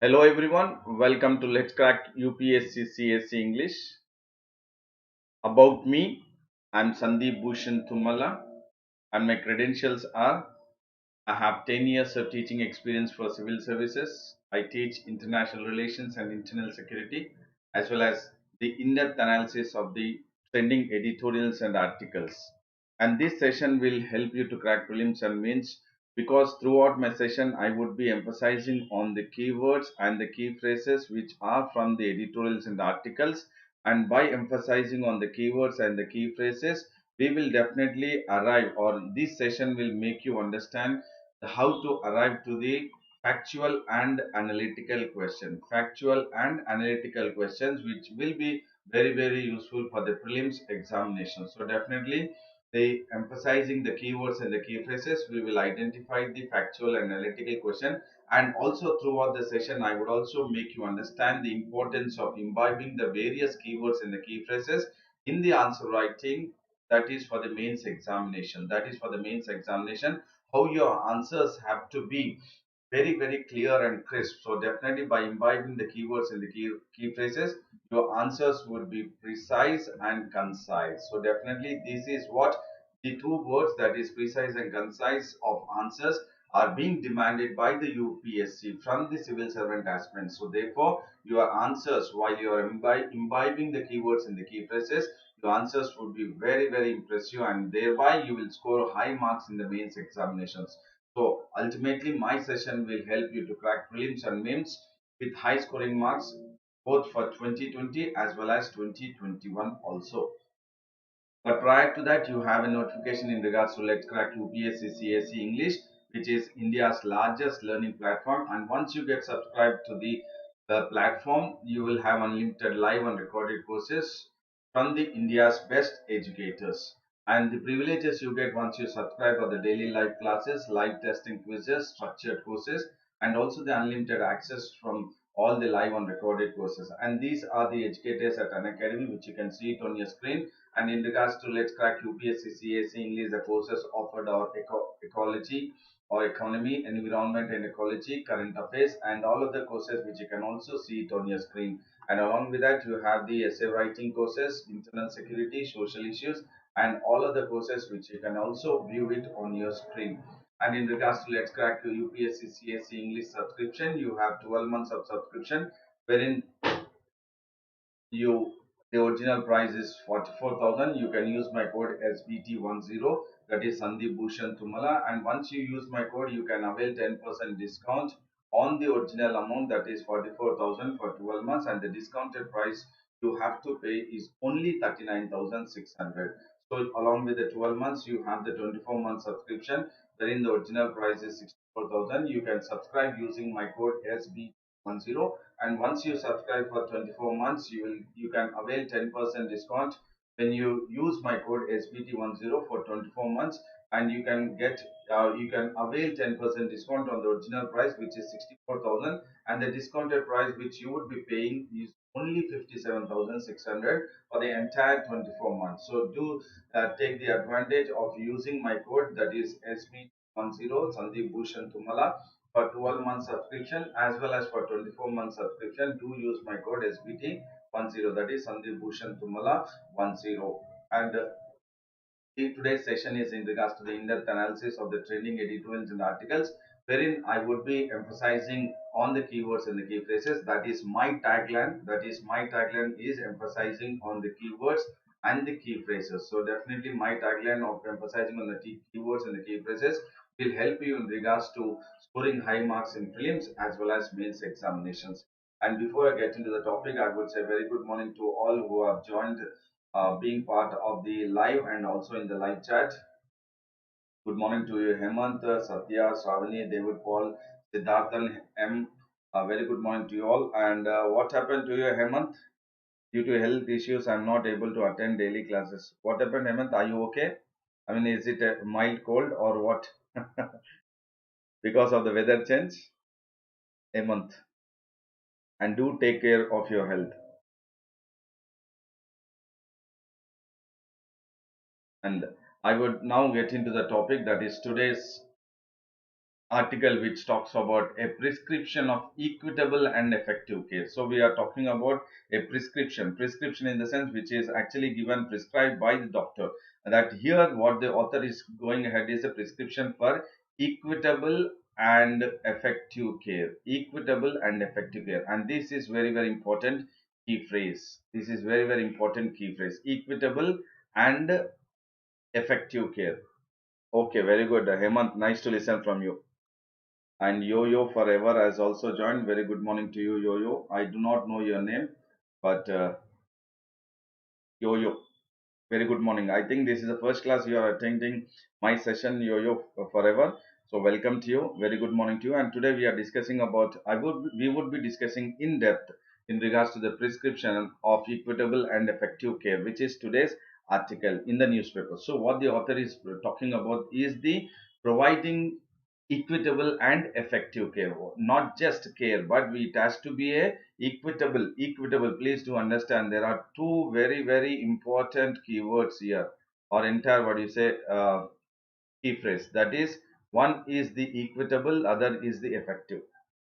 Hello everyone, welcome to Let's Crack UPSC CSE English. About me, I'm Sandeep Bhushan Thummala and my credentials are I have 10 years of teaching experience for civil services. I teach international relations and internal security as well as the in-depth analysis of the trending editorials and articles. And this session will help you to crack prelims and mains because throughout my session I would be emphasizing on the keywords and the key phrases which are from the editorials and articles, and by emphasizing on the keywords and the key phrases we will definitely arrive, or this session will make you understand how to arrive to the factual and analytical questions which will be very useful for the prelims examination. So definitely the emphasizing the keywords and the key phrases, we will identify the factual and analytical question, and also throughout the session I would also make you understand the importance of imbibing the various keywords and the key phrases in the answer writing. That is for the mains examination, how your answers have to be very clear and crisp. So definitely by imbibing the keywords and the key phrases, your answers would be precise and concise. So definitely this is what the two words, that is precise and concise of answers, are being demanded by the UPSC from the civil servant aspirants. So therefore your answers, while you are imbibing the keywords and the key phrases, your answers would be very impressive, and thereby you will score high marks in the mains examinations. So ultimately my session will help you to crack prelims and mains with high scoring marks both for 2020 as well as 2021 also. But prior to that, you have a notification in regards to Let's Crack UPSC CSE English, which is India's largest learning platform. And once you get subscribed to the platform, you will have unlimited live and recorded courses from the India's best educators. And the privileges you get once you subscribe are the daily live classes, live testing quizzes, structured courses, and also the unlimited access from all the live and recorded courses. And these are the educators at Unacademy, which you can see it on your screen. And in regards to Let's Crack UPSC CSE English, the courses offered are ecology or economy, environment and ecology, current affairs, and all of the courses which you can also see it on your screen. And along with that, you have the essay writing courses, internal security, social issues, and all of the courses which you can also view it on your screen. And in regards to Let's Crack UPSC CSE English subscription, you have 12 months of subscription, wherein you the original price is 44,000. You can use my code SBT10, that is Sandeep Bhushan Thummala, and once you use my code you can avail 10% discount on the original amount, that is 44,000 for 12 months, and the discounted price you have to pay is only 39,600. So along with the 12 months you have the 24 month subscription, wherein the original price is 64,000. You can subscribe using my code SB10, and once you subscribe for 24 months you can avail 10% discount when you use my code SBT10 for 24 months, and you can avail 10% discount on the original price, which is 64,000, and the discounted price which you would be paying is only 57,600 for the entire 24 months. So do take the advantage of using my code, that is SB10 Sandeep Bhushan Thummala, for 12 month subscription as well as for 24 month subscription. Do use my code SBT10, that is Sandeep Bhushan Thummala 10. And today's session is in regards to the in-depth analysis of the trending editorials and articles, wherein I would be emphasizing on the keywords and the key phrases. That is my tagline. Is emphasizing on the keywords and the key phrases. So definitely my tagline of emphasizing on the keywords and the key phrases will help you in regards to scoring high marks in prelims as well as mains examinations. And before I get into the topic, I would say very good morning to all who have joined, being part of the live and also in the live chat. Good morning to you, Hemant, Satya, Shravani, David Paul, Siddharthan, M. Very good morning to you all. And what happened to you, Hemant? Due to health issues, I'm not able to attend daily classes. What happened, Hemant? Are you okay? I mean, is it a mild cold or what? Because of the weather change? Hemant. And do take care of your health. And I would now get into the topic, that is today's article which talks about a prescription of equitable and effective care. So we are talking about a prescription in the sense which is actually given, prescribed by the doctor. That here what the author is going ahead is a prescription for equitable and effective care. Equitable and effective care. And this is very important key phrase. This is very important key phrase. Equitable and effective care. Okay, very good. Hemant, nice to listen from you. And Yo-Yo Forever has also joined. Very good morning to you, Yo-Yo. I do not know your name, but Yo-Yo, very good morning. I think this is the first class you are attending my session, Yo-Yo Forever. So welcome to you. Very good morning to you. And today we are discussing about, we would be discussing in depth in regards to the prescription of equitable and effective care, which is today's article in the newspaper. So what the author is talking about is the providing equitable and effective care, not just care, but it has to be a equitable. Please do understand there are two very important keywords here, or entire what you say key phrase. That is, one is the equitable, other is the effective.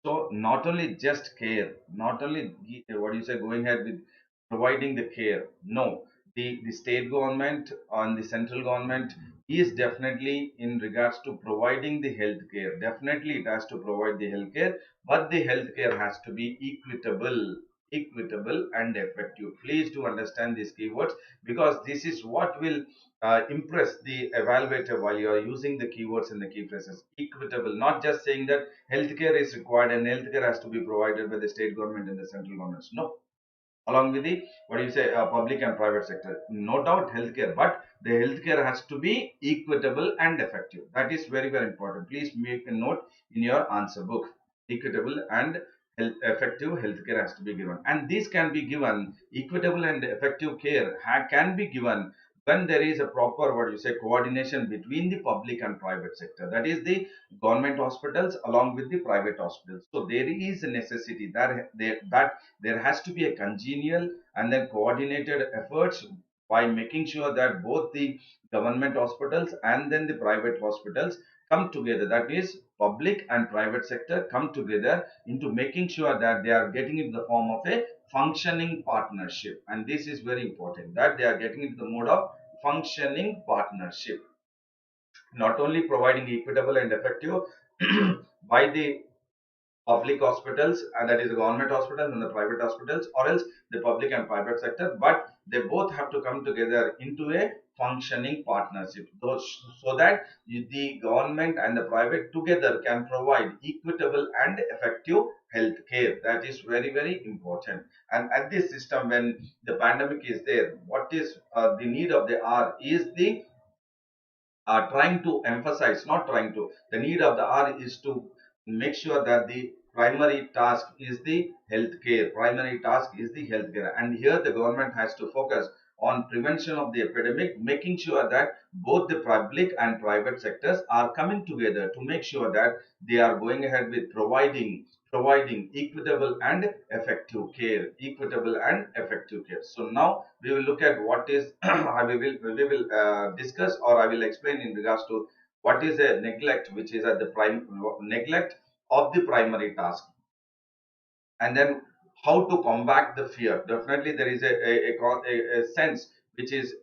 So not only just care, not only what you say going ahead with providing the care. No, the state government and the central government is definitely in regards to providing the health care. Definitely it has to provide the health care, but the health care has to be equitable and effective. Please do understand these keywords, because this is what will impress the evaluator while you are using the keywords and the key phrases. Equitable, not just saying that healthcare is required and healthcare has to be provided by the state government and the central governments. No, along with the what do you say public and private sector, no doubt healthcare, but the healthcare has to be equitable and effective. That is very important. Please make a note in your answer book. Equitable and effective healthcare has to be given, and this can be given, equitable and effective care can be given when there is a proper what you say coordination between the public and private sector, that is the government hospitals along with the private hospitals. So there is a necessity that there has to be a congenial and then coordinated efforts by making sure that both the government hospitals and then the private hospitals come together. That is, public and private sector come together into making sure that they are getting in the form of a functioning partnership. And this is very important, that they are getting into the mode of functioning partnership, not only providing equitable and effective by the public hospitals, and that is the government hospitals and the private hospitals, or else the public and private sector, but they both have to come together into a functioning partnership, so that the government and the private together can provide equitable and effective health care. That is very important. And at this system, when the pandemic is there, what is the need of the hour is the trying to emphasize, not trying to, the need of the hour is to make sure that the primary task is the healthcare. Primary task is the healthcare. And here the government has to focus on prevention of the epidemic, making sure that both the public and private sectors are coming together to make sure that they are going ahead with providing equitable and effective care. Equitable and effective care. So now we will look at what is we will discuss, or I will explain in regards to what is a neglect, which is at the prime neglect of the primary task, and then how to combat the fear. Definitely there is a sense which is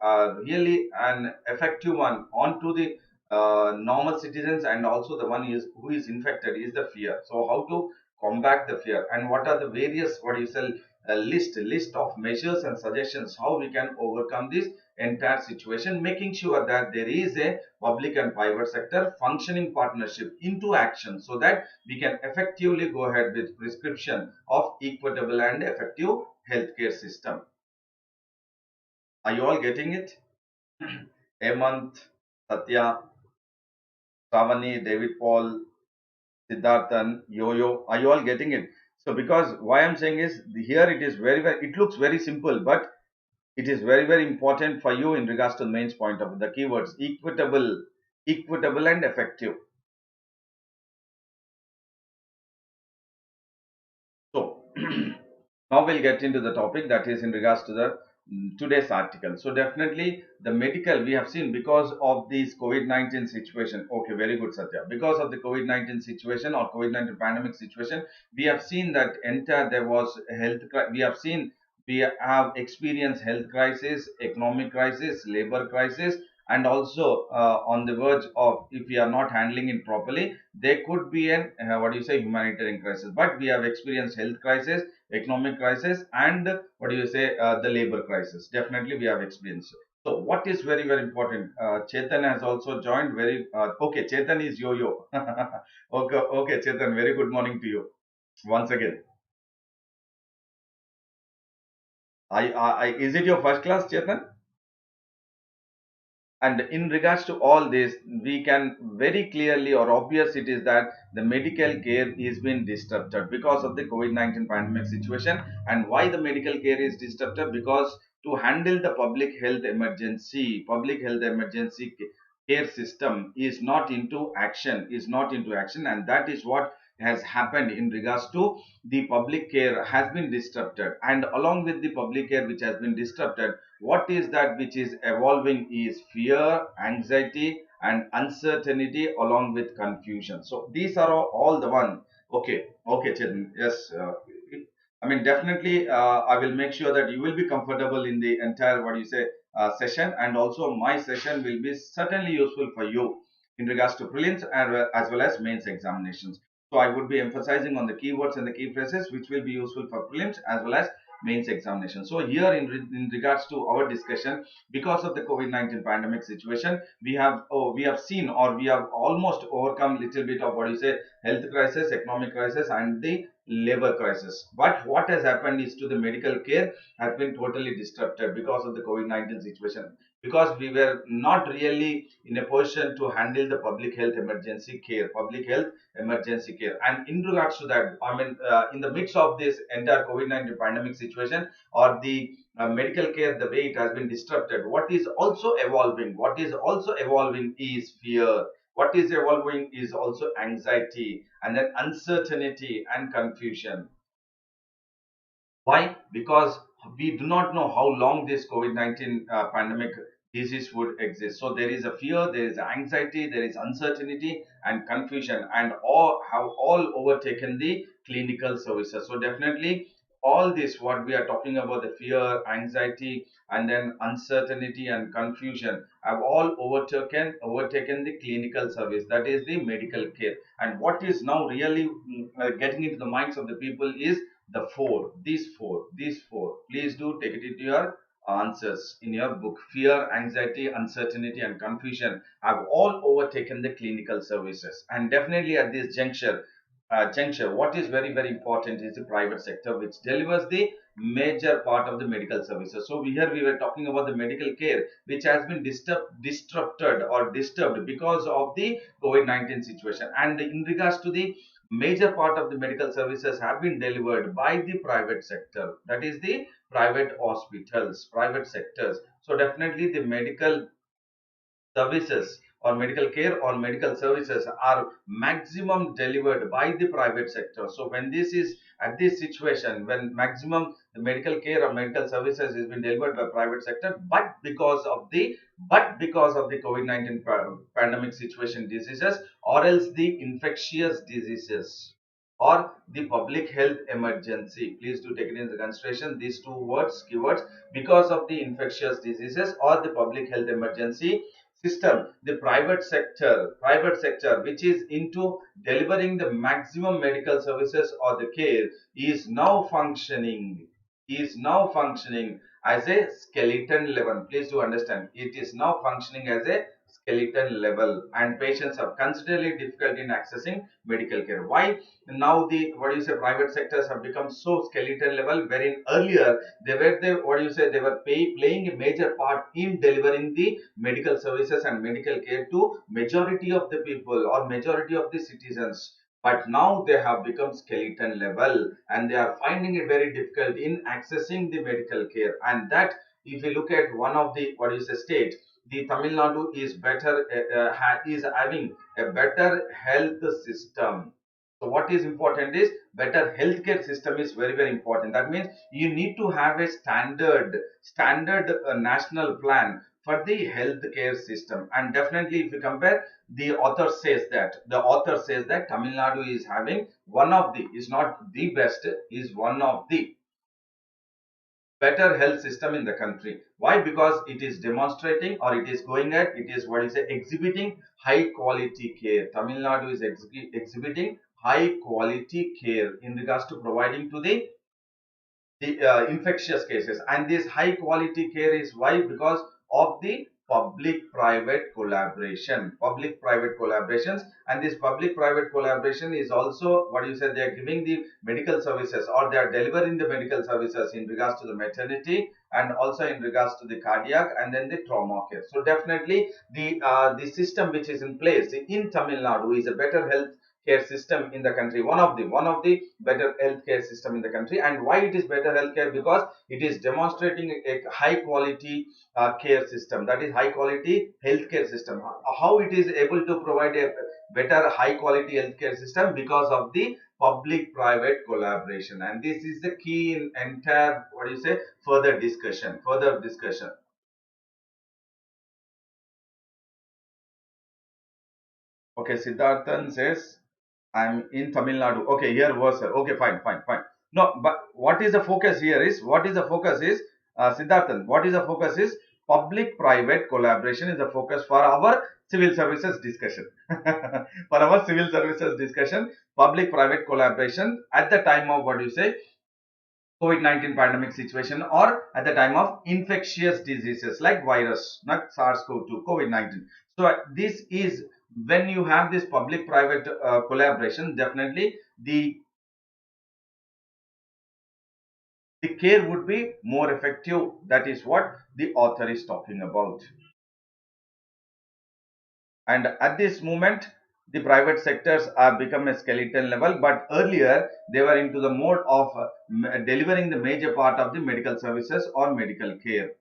really an effective one onto the normal citizens, and also the one is who is infected is the fear. So how to combat the fear, and what are the various what you say list of measures and suggestions how we can overcome this entire situation, making sure that there is a public and private sector functioning partnership into action, so that we can effectively go ahead with prescription of equitable and effective healthcare system. Are you all getting it? Hemant, Satya, Savani, David Paul, Siddharthan, Yo-Yo, are you all getting it? So because why I'm saying is, here it is very, it looks very simple, but it is very important for you in regards to the main point of the keywords equitable and effective. So now we'll get into the topic, that is in regards to the today's article. So definitely the medical we have seen because of this COVID-19 situation. Okay, very good, Satya. Because of the COVID-19 situation or COVID-19 pandemic situation, we have seen that entire there was a we have seen we have experienced health crisis, economic crisis, labor crisis, and also on the verge of, if we are not handling it properly, there could be an what do you say, humanitarian crisis. But we have experienced health crisis, economic crisis, and what do you say, the labor crisis. Definitely we have experienced. So what is very very important, Chetan has also joined. Very okay, Chetan is yo-yo. Okay, Chetan, very good morning to you once again. Is it your first class, Chetan? And in regards to all this, we can very clearly or obvious it is that the medical care is being disrupted because of the COVID-19 pandemic situation. And why the medical care is disrupted? Because to handle the public health emergency care system is not into action, and that is what has happened in regards to the public care has been disrupted. And along with the public care which has been disrupted, what is that which is evolving is fear, anxiety, and uncertainty along with confusion. So these are all the one. Okay, okay, Chetan. Yes, I mean definitely. I will make sure that you will be comfortable in the entire what you say session, and also my session will be certainly useful for you in regards to prelims as well as mains examinations. So I would be emphasizing on the keywords and the key phrases which will be useful for prelims as well as mains examination. So here in regards to our discussion, because of the COVID-19 pandemic situation, we have seen or we have almost overcome little bit of what you say health crisis, economic crisis, and the labor crisis. But what has happened is to the medical care has been totally disrupted because of the COVID-19 situation, because we were not really in a position to handle the public health emergency care. And in regards to that, I mean, in the midst of this entire COVID-19 pandemic situation or the medical care, the way it has been disrupted, what is also evolving is fear. What is evolving is also anxiety, and then uncertainty and confusion. Why? Because we do not know how long this COVID-19 pandemic disease would exist. So there is a fear, there is anxiety, there is uncertainty and confusion, and all have all overtaken the clinical services. So definitely all this what we are talking about, the fear, anxiety, and then uncertainty and confusion have all overtaken the clinical service, that is the medical care. And what is now really getting into the minds of the people is these four. Please do take it into your answers in your book. Fear, anxiety, uncertainty, and confusion have all overtaken the clinical services. And definitely at this juncture, what is very very important is the private sector, which delivers the major part of the medical services. So here we were talking about the medical care, which has been disturbed because of the COVID-19 situation. And in regards to the major part of the medical services have been delivered by the private sector, that is the private hospitals, private sectors. So definitely the medical services or medical care or medical services are maximum delivered by the private sector. So when this is at this situation, when maximum the medical care or medical services is being delivered by private sector, but because of the COVID-19 pandemic situation diseases, or else the infectious diseases or the public health emergency, please do take it into consideration these two words, keywords. Because of the infectious diseases or the public health emergency system, the private sector which is into delivering the maximum medical services or the care is now functioning as a skeleton level. Please do understand, it is now functioning as a skeleton level, and patients have considerably difficulty in accessing medical care. Why? Now the what do you say private sectors have become so skeleton level, wherein earlier they were playing a major part in delivering the medical services and medical care to majority of the people or majority of the citizens. But now they have become skeleton level, and they are finding it very difficult in accessing the medical care. And that, if you look at one of the what is the state, the Tamil Nadu is having a better health system. So what is important is better healthcare system is very, very important. That means you need to have a standard national plan for the healthcare system. And definitely if you compare, the author says that Tamil Nadu is having one of the, is not the best, is one of the better health system in the country. Why? Because it is demonstrating, or it is going at, it is what is exhibiting high quality care. Tamil Nadu is exhibiting high quality care in regards to providing to the infectious cases. And this high quality care is why? Because of the public private collaborations. And this public private collaboration is also what you said, they are giving the medical services, or they are delivering the medical services in regards to the maternity, and also in regards to the cardiac, and then the trauma care. So definitely the system which is in place in Tamil Nadu is a better health care system in the country, one of the better healthcare system in the country. And why it is better healthcare? Because it is demonstrating a high quality care system, that is high quality healthcare system. How it is able to provide a better high quality healthcare system? Because of the public private collaboration. And this is the key in entire, what do you say, further discussion. Okay, Siddharthan says, I'm in Tamil Nadu. Okay, here was sir. Okay, fine. No, but what is the focus here is, Siddharthan, what is the focus is public-private collaboration is the focus for our civil services discussion. For our civil services discussion, public-private collaboration at the time of, what do you say, COVID-19 pandemic situation, or at the time of infectious diseases like virus, not SARS-CoV-2, COVID-19. So this is when you have this public-private collaboration, definitely the care would be more effective. That is what the author is talking about. And at this moment, the private sectors are become a skeleton level, but earlier they were into the mode of delivering the major part of the medical services or medical care.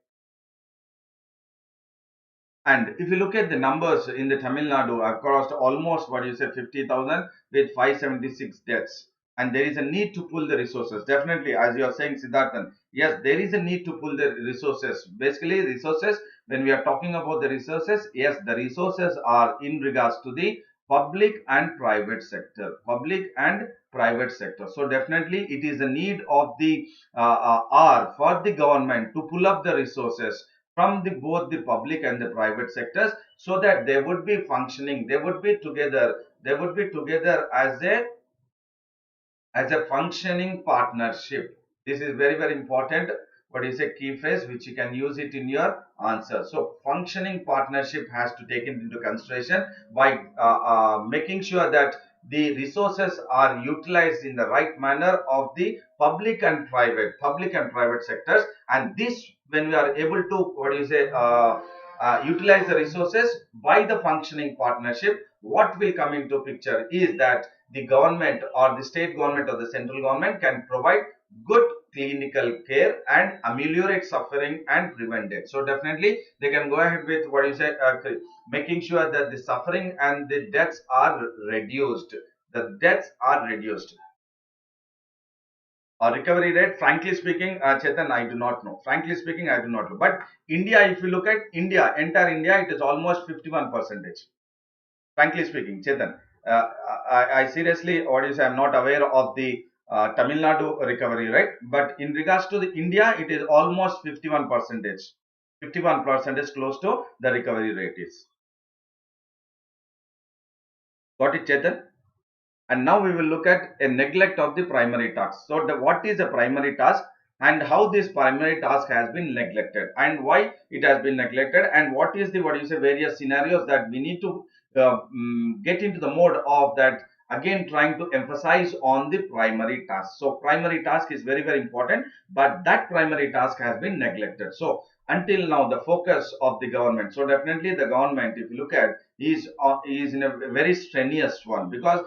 And if you look at the numbers in the Tamil Nadu across almost, what you say, 50,000 with 576 deaths. And there is a need to pull the resources. Definitely, as you are saying, Siddharthan, yes, there is a need to pull the resources. Basically, resources, when we are talking about the resources, yes, the resources are in regards to the public and private sector. So definitely, it is a need of the R for the government to pull up the resources from both the public and the private sectors, so that they would be functioning, they would be together as a functioning partnership. This is very, very important. What is a key phrase which you can use it in your answer? So functioning partnership has to take it into consideration by making sure that the resources are utilized in the right manner of the public and private sectors. And this, when we are able to, what do you say, utilize the resources by the functioning partnership, what will come into picture is that the government or the state government or the central government can provide good clinical care and ameliorate suffering and prevent it. So definitely they can go ahead with, what you say, making sure that the suffering and the deaths are reduced. The deaths are reduced. Recovery rate, frankly speaking, Chetan, I do not know. Frankly speaking, I do not know. But India, if you look at India, entire India, it is almost 51%. Frankly speaking, Chetan, I seriously, what is, I am not aware of the Tamil Nadu recovery rate, but in regards to the India, it is almost 51%. 51% is close to the recovery rate is. Got it, Chetan? And now we will look at a neglect of the primary task. So what is a primary task, and how this primary task has been neglected, and why it has been neglected, and what is the, what you say, various scenarios that we need to get into the mode of that, again trying to emphasize on the primary task. So primary task is very, very important, but that primary task has been neglected. So until now, the focus of the government, so definitely the government, if you look at, is in a very strenuous one, because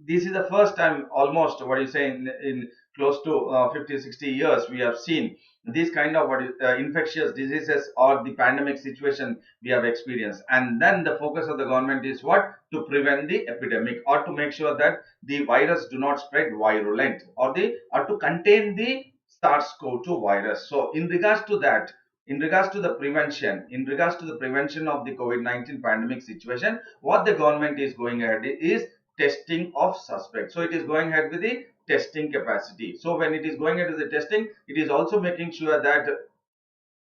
this is the first time almost, what you say, in close to 50-60 years, we have seen these kind of infectious diseases or the pandemic situation we have experienced. And then the focus of the government is what? To prevent the epidemic, or to make sure that the virus do not spread virulent, or to contain the SARS-CoV-2 virus. So in regards to that, in regards to the prevention of the COVID-19 pandemic situation, what the government is going ahead is testing of suspects. So it is going ahead with the testing capacity. So when it is going into the testing, it is also making sure that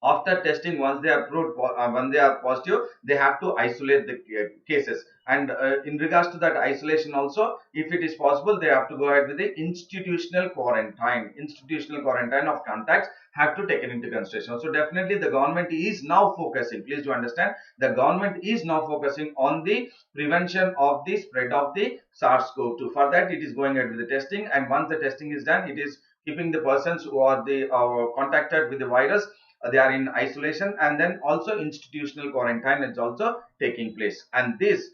after testing, once they are proved, when they are positive, they have to isolate the cases. And in regards to that isolation also, if it is possible, they have to go ahead with the institutional quarantine of contacts have to take it into consideration. So definitely the government is now focusing, please do understand, the government is now focusing on the prevention of the spread of the SARS-CoV-2. For that, it is going ahead with the testing, and once the testing is done, it is keeping the persons who are contacted with the virus, they are in isolation, and then also institutional quarantine is also taking place. And this,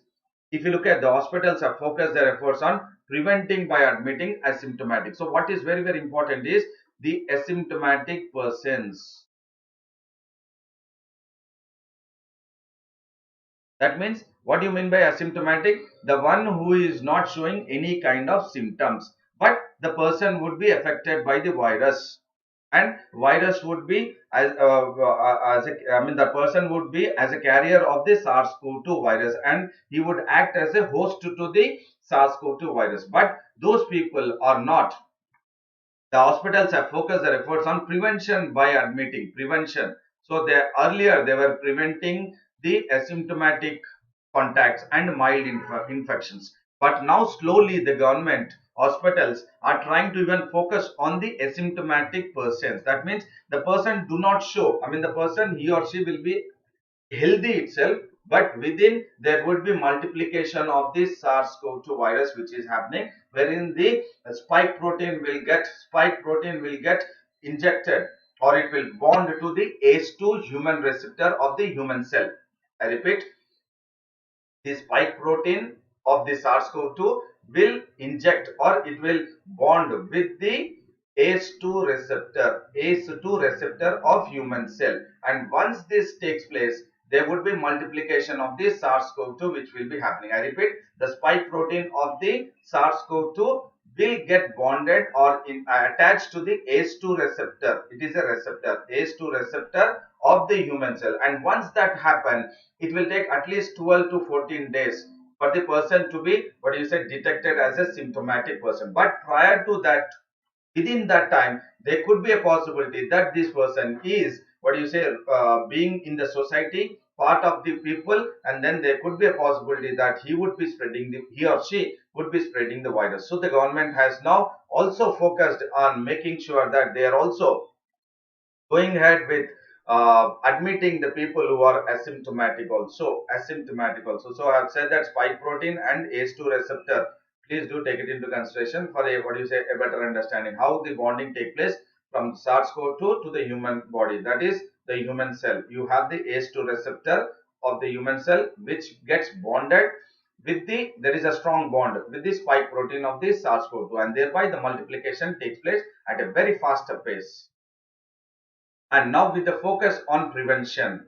if you look at, the hospitals have focused their efforts on preventing by admitting asymptomatic. So what is very, very important is the asymptomatic persons. That means, what do you mean by asymptomatic? The one who is not showing any kind of symptoms, but the person would be affected by the virus, and virus would be the person would be as a carrier of the SARS-CoV-2 virus, and he would act as a host to the SARS-CoV-2 virus. But those people are not. The hospitals have focused their efforts on prevention by admitting prevention. So earlier they were preventing the asymptomatic contacts and mild infections. But now slowly the government hospitals are trying to even focus on the asymptomatic persons. That means the person do not show, the person, he or she will be healthy itself, but within there would be multiplication of this SARS-CoV-2 virus which is happening, wherein the spike protein will get injected, or it will bond to the ACE2 human receptor of the human cell. I repeat, the spike protein of the SARS-CoV-2 will inject, or it will bond with the ACE2 receptor of human cell. And once this takes place, there would be multiplication of the SARS-CoV-2 which will be happening. I repeat, the spike protein of the SARS-CoV-2 will get bonded or attached to the ACE2 receptor. It is a receptor, ACE2 receptor of the human cell. And once that happens, it will take at least 12 to 14 days for the person to be detected as a symptomatic person. But prior to that, within that time, there could be a possibility that this person is being in the society, part of the people, and then there could be a possibility that he or she would be spreading the virus. So the government has now also focused on making sure that they are also going ahead with admitting the people who are asymptomatic also. So I have said that spike protein and ACE2 receptor, please do take it into consideration for a better understanding how the bonding take place from SARS-CoV-2 to the human body, that is the human cell. You have the ACE2 receptor of the human cell which gets bonded with there is a strong bond with the spike protein of the SARS-CoV-2, and thereby the multiplication takes place at a very faster pace. And now with the focus on prevention,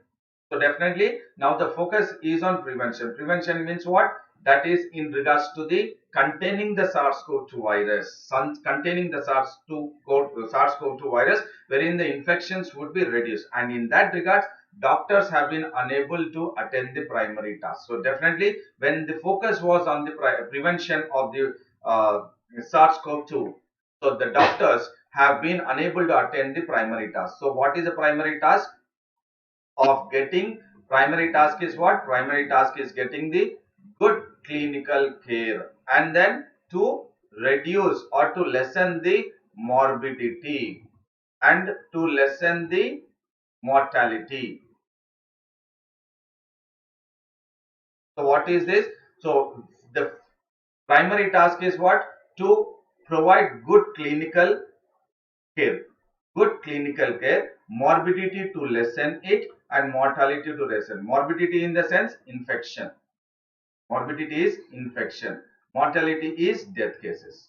so definitely now the focus is on prevention. Prevention means what? That is in regards to the containing the SARS-CoV-2 virus, SARS-CoV-2 virus, wherein the infections would be reduced. And in that regard, doctors have been unable to attend the primary task. So definitely when the focus was on the prevention of the SARS-CoV-2, so the doctors have been unable to attend the primary task. So what is the primary task of getting? Primary task is what? Primary task is getting the good clinical care, and then to reduce or to lessen the morbidity and to lessen the mortality. So what is this? So the primary task is what? To provide good clinical care. Good clinical care, morbidity to lessen it, and mortality to lessen. Morbidity in the sense infection. Morbidity is infection. Mortality is death cases.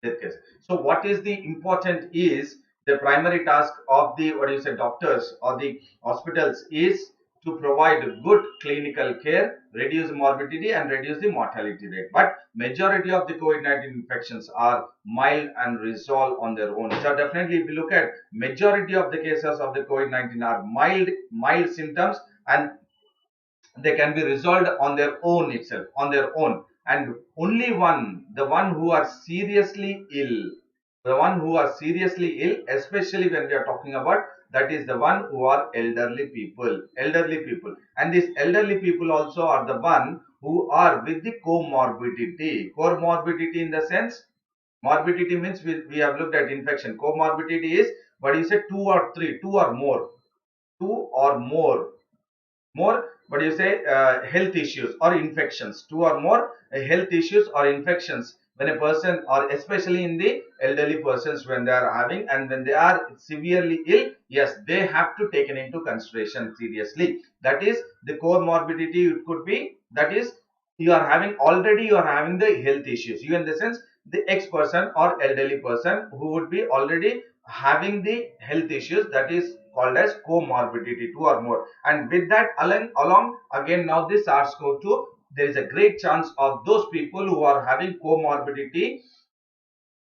death case. So what is the important is the primary task of the doctors or the hospitals is to provide good clinical care, reduce morbidity and reduce the mortality rate. But majority of the COVID-19 infections are mild and resolve on their own. So definitely if you look at majority of the cases of the COVID-19 are mild symptoms, and they can be resolved on their own itself, on their own. And only the one who are seriously ill, especially when we are talking about, that is the one who are elderly people. And these elderly people also are the one who are with the comorbidity in the sense, morbidity means we have looked at infection. Comorbidity is what you say, two or more, but you say health issues or infections, two or more health issues or infections when a person, or especially in the elderly persons, when they are having and when they are severely ill, yes, they have to taken into consideration seriously. That is the comorbidity. It could be that is you are having the health issues, you in the sense the ex person or elderly person who would be already having the health issues, that is called as comorbidity, two or more. And with that along again, now this SARS-CoV-2, there is a great chance of those people who are having comorbidity,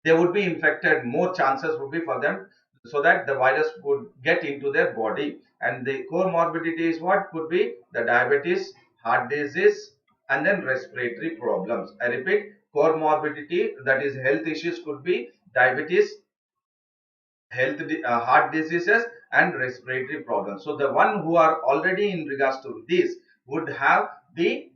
they would be infected, more chances would be for them, so that the virus would get into their body. And the comorbidity is what could be the diabetes, heart disease, and then respiratory problems. I repeat, comorbidity, that is health issues, could be diabetes, heart diseases and respiratory problems. So the one who are already in regards to this would have the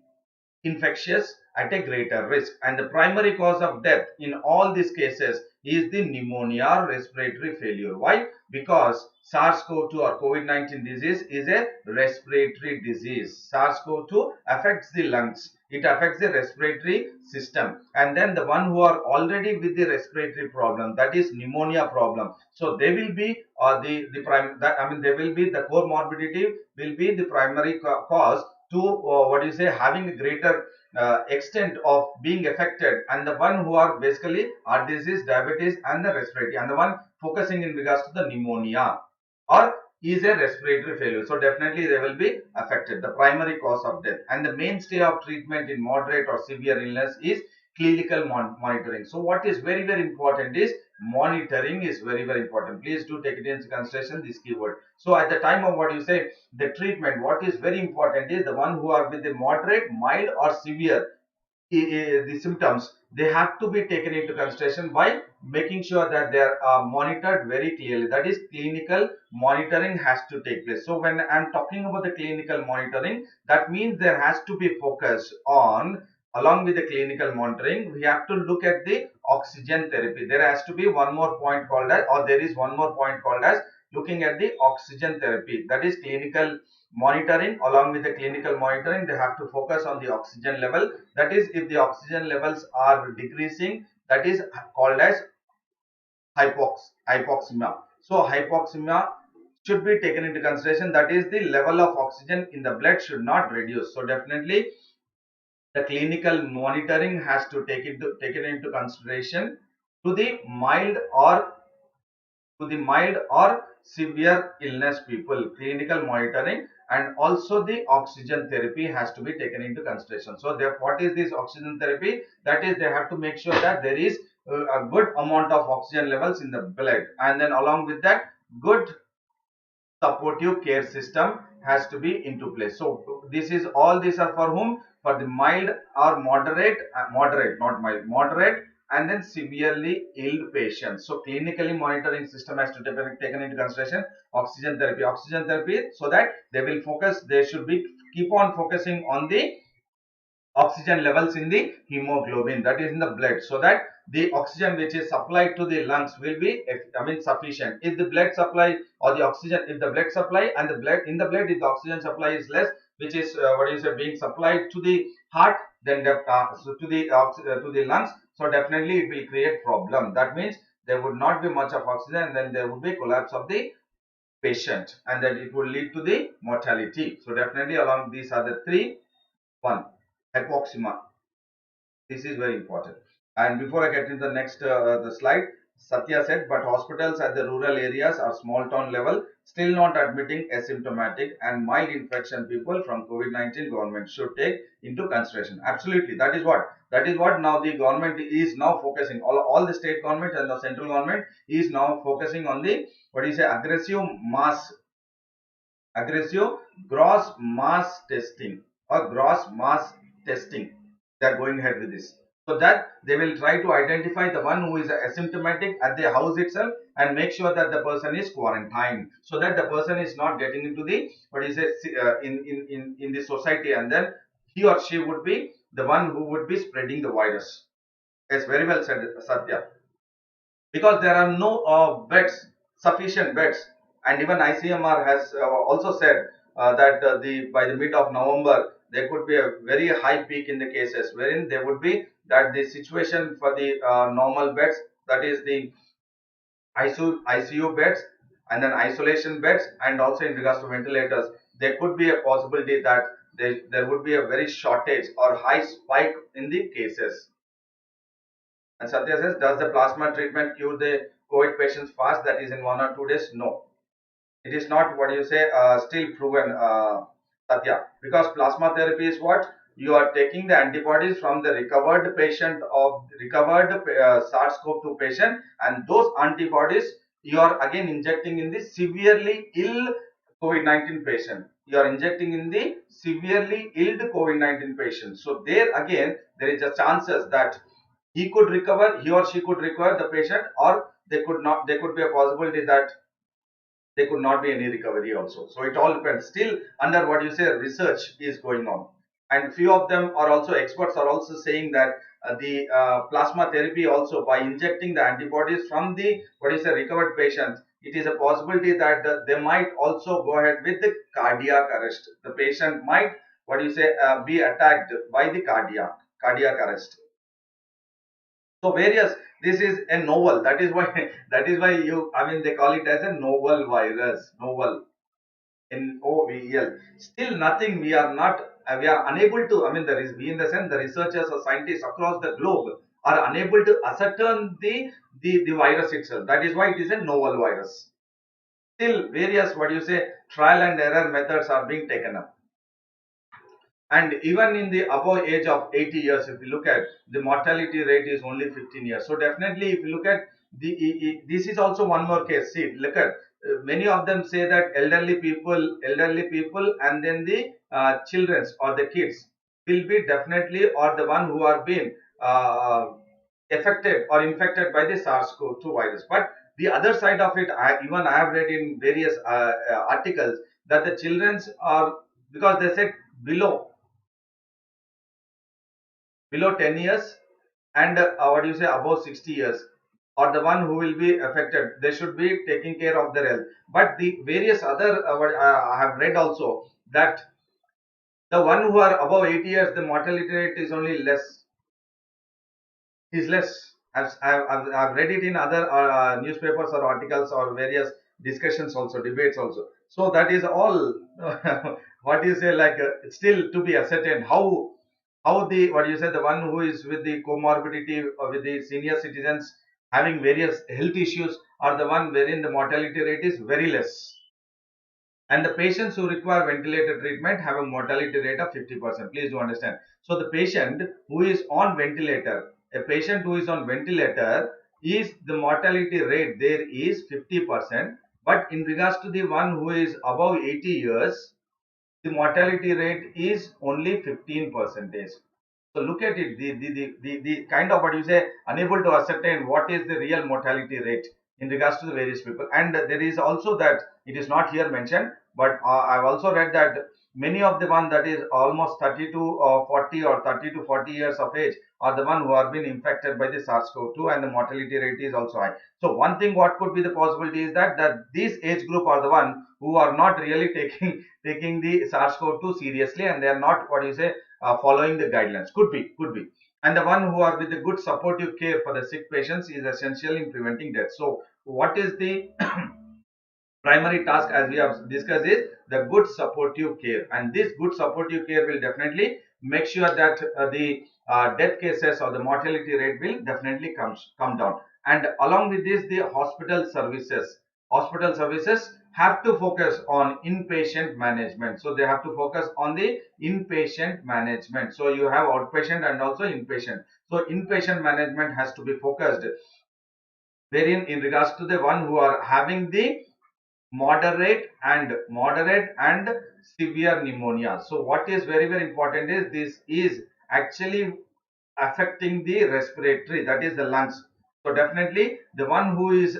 infectious at a greater risk. And the primary cause of death in all these cases is the pneumonia or respiratory failure. Why? Because SARS-CoV-2 or COVID-19 disease is a respiratory disease. SARS-CoV-2 affects the lungs, it affects the respiratory system, and then the one who are already with the respiratory problem, that is pneumonia problem, so they will be they will be, the comorbidity will be the primary cause to having a greater extent of being affected. And the one who are basically heart disease, diabetes and the respiratory, and the one focusing in regards to the pneumonia or is a respiratory failure, so definitely they will be affected, the primary cause of death. And the mainstay of treatment in moderate or severe illness is clinical monitoring. So what is very important is monitoring is very important. Please do take it into consideration, this keyword. So at the time of the treatment, what is very important is the one who are with the moderate, mild or severe the symptoms, they have to be taken into consideration by making sure that they are monitored very clearly. That is, clinical monitoring has to take place. So when I'm talking about the clinical monitoring, that means there has to be focus on, along with the clinical monitoring, we have to look at the oxygen therapy. There has to be one more point called as, or there is one more point called as looking at the oxygen therapy. That is clinical monitoring. Along with the clinical monitoring, they have to focus on the oxygen level. That is, if the oxygen levels are decreasing, that is called as hypoxemia. So hypoxemia should be taken into consideration, that is the level of oxygen in the blood should not reduce. So definitely the clinical monitoring has to taken into consideration to the mild or severe illness people, clinical monitoring, and also the oxygen therapy has to be taken into consideration. So therefore, what is this oxygen therapy? That is, they have to make sure that there is a good amount of oxygen levels in the blood, and then along with that, good supportive care system has to be into place. So this is all, these are for whom? For the mild or moderate, not mild, moderate and then severely ill patients. So clinically monitoring system has to be taken into consideration. Oxygen therapy, so that they will focus, they should be keep on focusing on the oxygen levels in the hemoglobin, that is in the blood, so that the oxygen which is supplied to the lungs will be sufficient. If the blood supply or the oxygen, if the blood supply and the blood in the blood, if the oxygen supply is less, which is being supplied to the heart, then to the lungs, so definitely it will create problem. That means there would not be much of oxygen, and then there would be collapse of the patient, and then it will lead to the mortality. So definitely along these are the three. One, hypoxemia, this is very important. And before I get into the next the slide, Satya said, but hospitals at the rural areas or small town level still not admitting asymptomatic and mild infection people from COVID-19. Government should take into consideration. Absolutely, that is what now the government is now focusing. All the state government and the central government is now focusing on the what do you say aggressive gross mass testing or gross mass testing. They are going ahead with this, so that they will try to identify the one who is asymptomatic at the house itself and make sure that the person is quarantined, so that the person is not getting into the what is it in the society, and then he or she would be the one who would be spreading the virus. Yes, very well said, Satya. Because there are no sufficient beds, and even ICMR has also said that the by the mid of November there could be a very high peak in the cases, wherein there would be that the situation for the normal beds, that is the ICU beds and then isolation beds, and also in regards to ventilators, there could be a possibility that there would be a very shortage or high spike in the cases. And Satya says, does the plasma treatment cure the COVID patients fast? That is in 1 or 2 days? No, it is not what you say still proven, Satya, because plasma therapy is what you are taking the antibodies from the recovered patient of recovered SARS-CoV-2 patient, and those antibodies you are again injecting in the severely ill COVID-19 patient. You are injecting in the severely ill COVID-19 patient. So there again there is a chances that he could recover, he or she could recover the patient, or they could not. There could be a possibility that there could not be any recovery also. So it all depends. Still under what you say research is going on, and few of them are also experts are also saying that the plasma therapy also, by injecting the antibodies from the what is a recovered patient, it is a possibility that they might also go ahead with the cardiac arrest. The patient might what you say be attacked by the cardiac arrest. So various, this is a novel, that is why that is why you, I mean, they call it as a novel virus, novel, NOVEL. Still nothing, we are not we are unable to, I mean, there is, we in the sense the researchers or scientists across the globe are unable to ascertain the virus itself. That is why it is a novel virus. Still various what you say trial and error methods are being taken up. And even in the above age of 80 years, if you look at the mortality rate is only 15 years. So definitely if you look at this is also one more case. See, look at many of them say that elderly people and then the children or the kids will be definitely, or the one who are being affected or infected by the SARS-CoV-2 virus. But the other side of it, I have read in various articles that the children's are, because they said below 10 years and what do you say above 60 years or the one who will be affected, they should be taking care of their health. But the various other what, I have read also that the one who are above 80 years, the mortality rate is only less, is less. I've read it in other newspapers or articles or various discussions also, debates also. So that is all what you say, like still to be ascertained how the what you say the one who is with the comorbidity or with the senior citizens having various health issues are the one wherein the mortality rate is very less, and the patients who require ventilator treatment have a mortality rate of 50%. Please do understand. So the patient who is on ventilator, a patient who is on ventilator, is the mortality rate there is 50%. But in regards to the one who is above 80 years, the mortality rate is only 15%. So look at it, the kind of what you say, unable to ascertain what is the real mortality rate in regards to the various people. And there is also that, it is not here mentioned, but I've also read that many of the one that is almost 30 to 40 or 30 to 40 years of age are the one who are been infected by the SARS-CoV-2, and the mortality rate is also high. So one thing what could be the possibility is that this age group are the one who are not really taking the SARS-CoV-2 seriously, and they are not what you say following the guidelines. Could be. And the one who are with the good supportive care for the sick patients is essential in preventing death. So what is the primary task, as we have discussed, is the good supportive care, and this good supportive care will definitely make sure that the death cases or the mortality rate will definitely come down. And along with this, the hospital services have to focus on inpatient management. So they have to focus on the inpatient management. So you have outpatient and also inpatient. So inpatient management has to be focused, wherein in regards to the one who are having the moderate and severe pneumonia. So what is very important is this is actually affecting the respiratory, that is the lungs. So definitely the one who is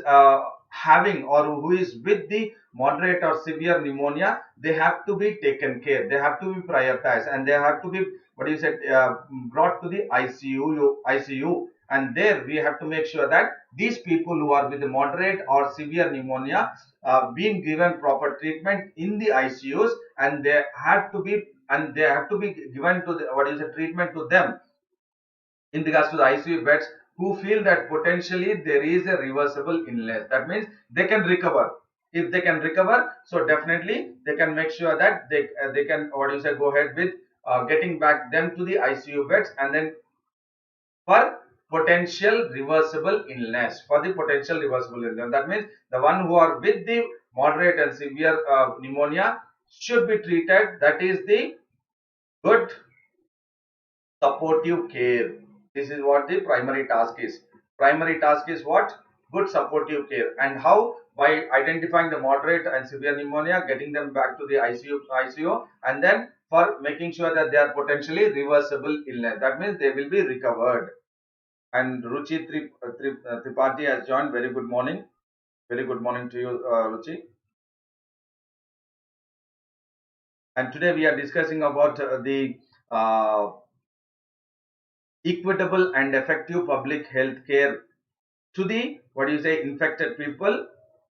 having or who is with the moderate or severe pneumonia, they have to be taken care, they have to be prioritized, and they have to be, what you said, brought to the ICU. And there we have to make sure that these people who are with the moderate or severe pneumonia being given proper treatment in the ICUs, and they have to be given to the, what is the treatment to them in regards to the ICU beds, who feel that potentially there is a reversible illness. That means they can recover. If they can recover, so definitely they can make sure that they can, what you say, go ahead with getting back them to the ICU beds, and then for potential reversible illness. For the potential reversible illness, that means the one who are with the moderate and severe pneumonia should be treated. That is the good supportive care. This is what the primary task is. Primary task is what? Good supportive care. And how? By identifying the moderate and severe pneumonia, getting them back to the ICU, and then for making sure that they are potentially reversible illness. That means they will be recovered. And Ruchi Tripathi has joined. Very good morning. Very good morning to you, Ruchi. And today we are discussing about the equitable and effective public health care to the, what do you say, infected people.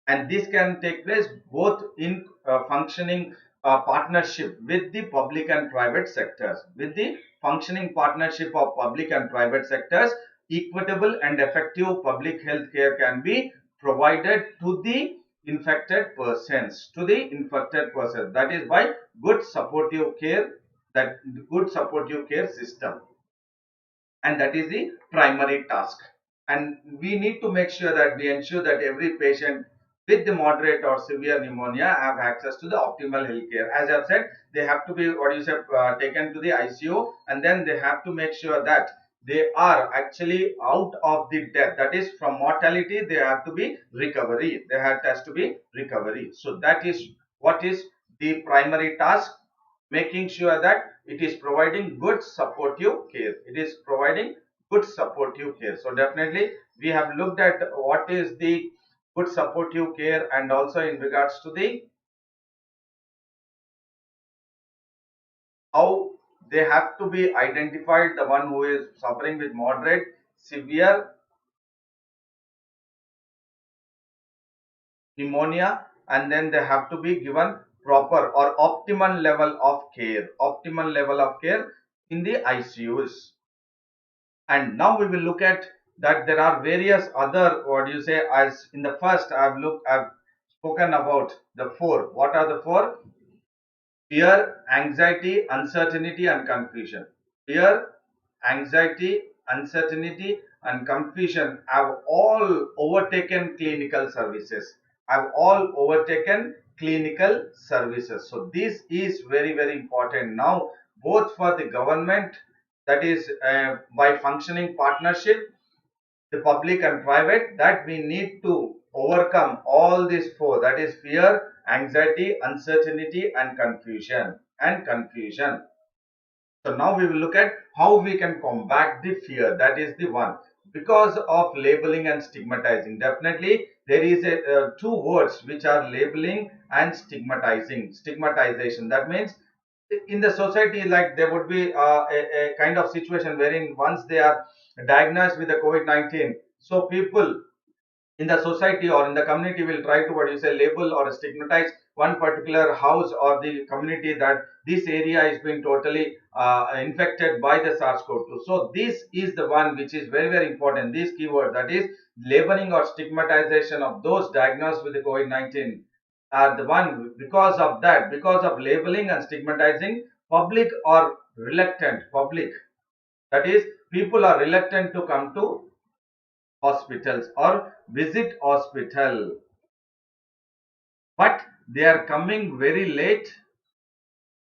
And this can take place both in functioning partnership with the public and private sectors. With the functioning partnership of public and private sectors, equitable and effective public health care can be provided to the infected persons, that is by good supportive care, that good supportive care system. And that is the primary task. And we need to make sure that we ensure that every patient with the moderate or severe pneumonia have access to the optimal health care. As I've said, they have to be, what you say, taken to the ICU, and then they have to make sure that they are actually out of the death, that is from mortality. They have to be recovery, has to be recovery. So that is what is the primary task, making sure that it is providing good supportive care. It is providing good supportive care. So definitely we have looked at what is the good supportive care, and also in regards to the how they have to be identified, the one who is suffering with moderate, severe pneumonia, and then they have to be given proper or optimal level of care in the ICUs. And now we will look at that there are various other, what do you say, as in the first I've spoken about the four. What are the four? Fear, anxiety, uncertainty and confusion. Fear, anxiety, uncertainty and confusion have all overtaken clinical services. So this is very important now, both for the government, that is by functioning partnership, the public and private, that we need to overcome all these four, that is fear, anxiety, uncertainty and confusion. So now we will look at how we can combat the fear. That is the one, because of labeling and stigmatizing. Definitely there is a two words which are labeling and stigmatization. That means in the society, like there would be a kind of situation wherein once they are diagnosed with the COVID-19, so people in the society or in the community will try to, what you say, label or stigmatize one particular house or the community, that this area is being totally infected by the SARS-CoV-2. So this is the one which is very important. These keywords, that is labeling or stigmatization of those diagnosed with the COVID-19, are the one. Because of that, because of labeling and stigmatizing, public or reluctant, public, that is, people are reluctant to come to hospitals or visit hospital, but they are coming very late,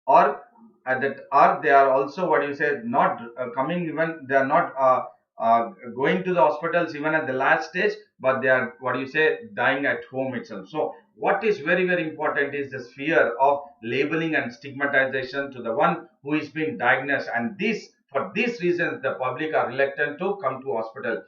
or or they are also, what you say, not coming, even they are not going to the hospitals even at the last stage, but they are, what you say, dying at home itself. So what is very very important is this fear of labeling and stigmatization to the one who is being diagnosed, and this, for these reasons, the public are reluctant to come to hospital.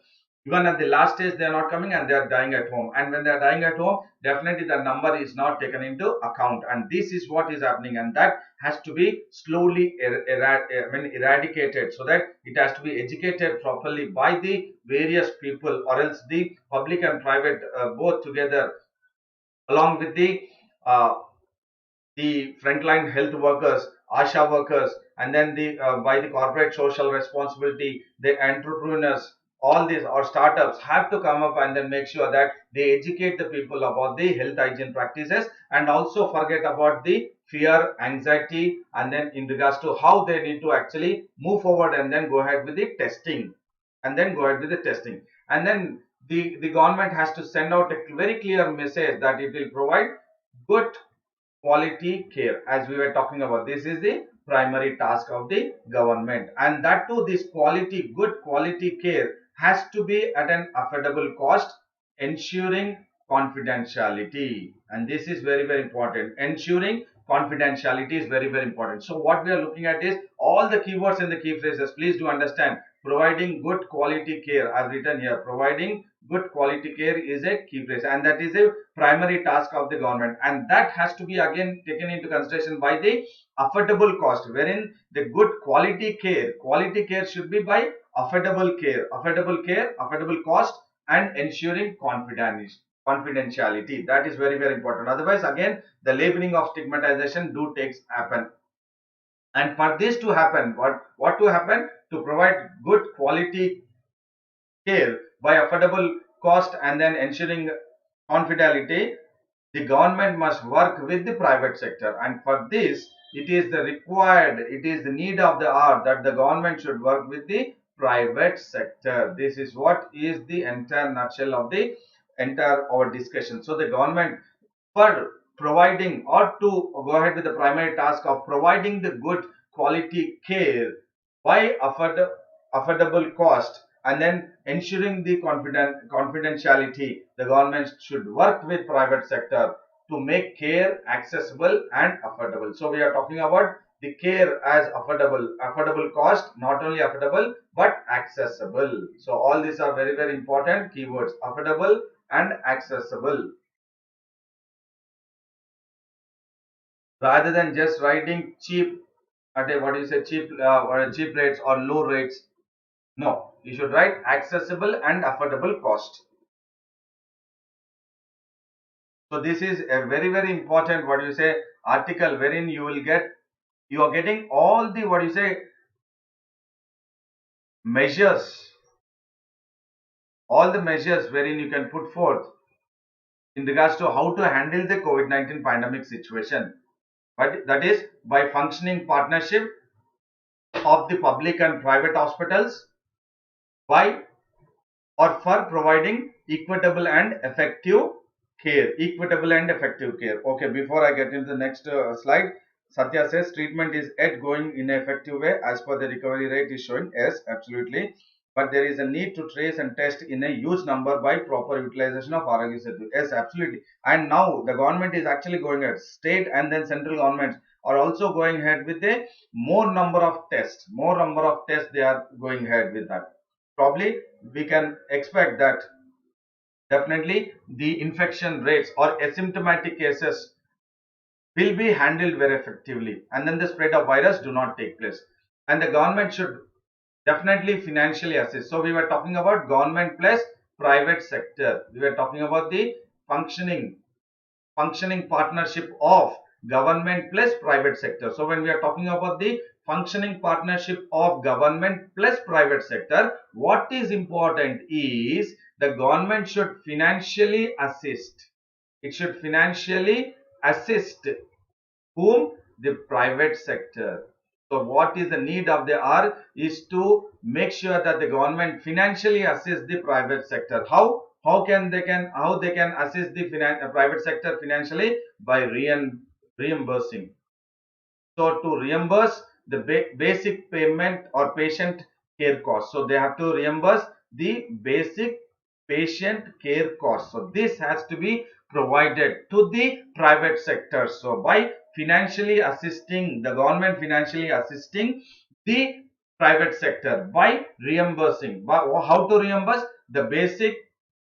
Even at the last stage they are not coming, and they are dying at home, and when they are dying at home, definitely the number is not taken into account, and this is what is happening, and that has to be slowly eradicated, so that it has to be educated properly by the various people, or else the public and private both together, along with uh, the frontline health workers, ASHA workers, and then the by the corporate social responsibility, the entrepreneurs, all these or startups have to come up and then make sure that they educate the people about the health hygiene practices, and also forget about the fear, anxiety, and then in regards to how they need to actually move forward and then go ahead with the testing, and then the government has to send out a very clear message that it will provide good quality care. As we were talking about, this is the primary task of the government, and that too, this good quality care has to be at an affordable cost, ensuring confidentiality, and this is very very important. Ensuring confidentiality is very very important. So what we are looking at is all the keywords and the key phrases. Please do understand, providing good quality care, I've written here, providing good quality care is a key phrase, and that is a primary task of the government, and that has to be again taken into consideration by the affordable cost, wherein the good quality care should be by affordable cost, and ensuring confidentiality. That is very very important. Otherwise, again, the labeling of stigmatization do takes happen, and for this to happen, what to happen, to provide good quality care by affordable cost and then ensuring confidentiality, the government must work with the private sector, and for this it is the need of the hour that the government should work with the private sector. This is what is the entire nutshell of the entire our discussion. So the government, for providing, or to go ahead with the primary task of providing the good quality care by affordable cost and then ensuring the confidentiality, the government should work with private sector to make care accessible and affordable. So we are talking about the care as affordable cost, not only affordable but accessible. So all these are very very important keywords: affordable and accessible. Rather than just writing cheap at a, what do you say, cheap rates or low rates, no, you should write accessible and affordable cost. So this is a very very important, what do you say, article, wherein you are getting all the, what do you say, measures, all the measures wherein you can put forth in regards to how to handle the COVID-19 pandemic situation. But that is by functioning partnership of the public and private hospitals, by or for providing equitable and effective care. Okay, before I get into the next slide, Satya says treatment is yet going in an effective way as per the recovery rate is showing. Yes, absolutely, but there is a need to trace and test in a huge number by proper utilization of Arogya Setu. Yes, absolutely, and now the government is actually going ahead, state and then central governments are also going ahead with a more number of tests, they are going ahead with that. Probably we can expect that definitely the infection rates or asymptomatic cases will be handled very effectively, and then the spread of virus do not take place, and the government should definitely financially assist. So we were talking about government plus private sector, we were talking about the functioning partnership of government plus private sector. So when we are talking about the functioning partnership of government plus private sector, what is important is the government should financially assist. It should financially assist whom? The private sector. So what is the need of the hour is to make sure that the government financially assists the private sector. How they can assist the private sector financially? By reimbursing. So to reimburse the basic payment or patient care cost. So they have to reimburse the basic patient care cost. So this has to be provided to the private sector. So by financially assisting the government, financially assisting the private sector by reimbursing. How to reimburse? The basic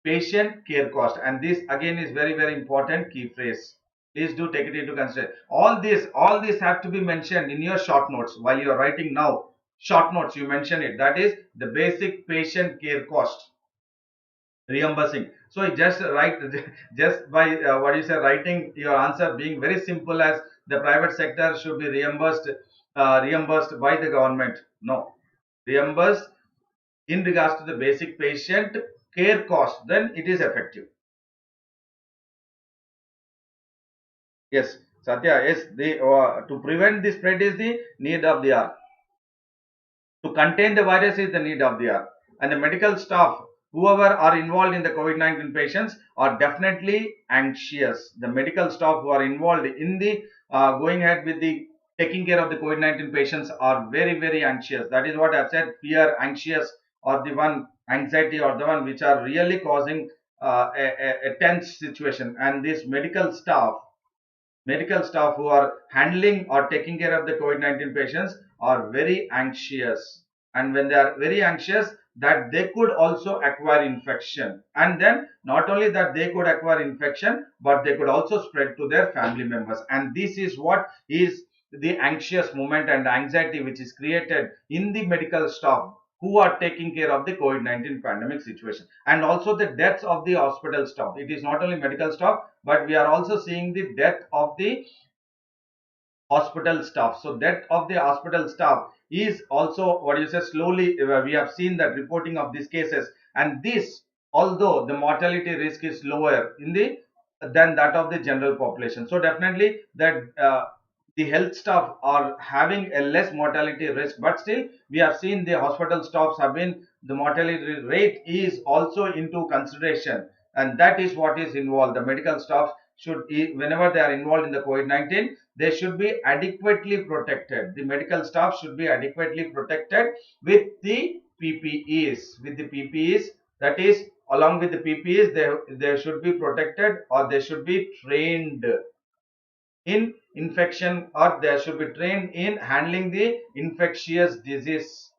patient care cost. And this again is very, very important key phrase. Please do take it into consideration. All this have to be mentioned in your short notes while you are writing now. Short notes, you mention it. That is the basic patient care cost reimbursing. So just write, just by what you say, writing your answer being very simple as the private sector should be reimbursed by the government. No, reimbursed in regards to the basic patient care cost, then it is effective. Yes, Satya, yes, to prevent the spread is the need of the hour. To contain the virus is the need of the hour. And the medical staff, whoever are involved in the COVID-19 patients, are definitely anxious. The medical staff who are involved in the going ahead with the taking care of the COVID-19 patients are very, very anxious. That is what I've said. Fear, anxious, or the one anxiety, or the one which are really causing a tense situation. And this medical staff who are handling or taking care of the COVID-19 patients are very anxious. And when they are very anxious, that they could also acquire infection. And then not only that they could acquire infection, but they could also spread to their family members. And this is what is the anxious moment and anxiety which is created in the medical staff who are taking care of the COVID-19 pandemic situation. And also the deaths of the hospital staff. It is not only medical staff, but we are also seeing the death of the hospital staff. So death of the hospital staff is also what you say slowly. We have seen that reporting of these cases, and this, although the mortality risk is lower in the than that of the general population. So definitely that the health staff are having a less mortality risk, but still we have seen the hospital staffs have been, the mortality rate is also into consideration, and that is what is involved. The medical staff should, whenever they are involved in the COVID-19, they should be adequately protected. The medical staff should be adequately protected with the PPEs. With the PPEs, that is, along with the PPEs, they should be protected, or they should be trained in infection, or they should be trained in handling the infectious diseases.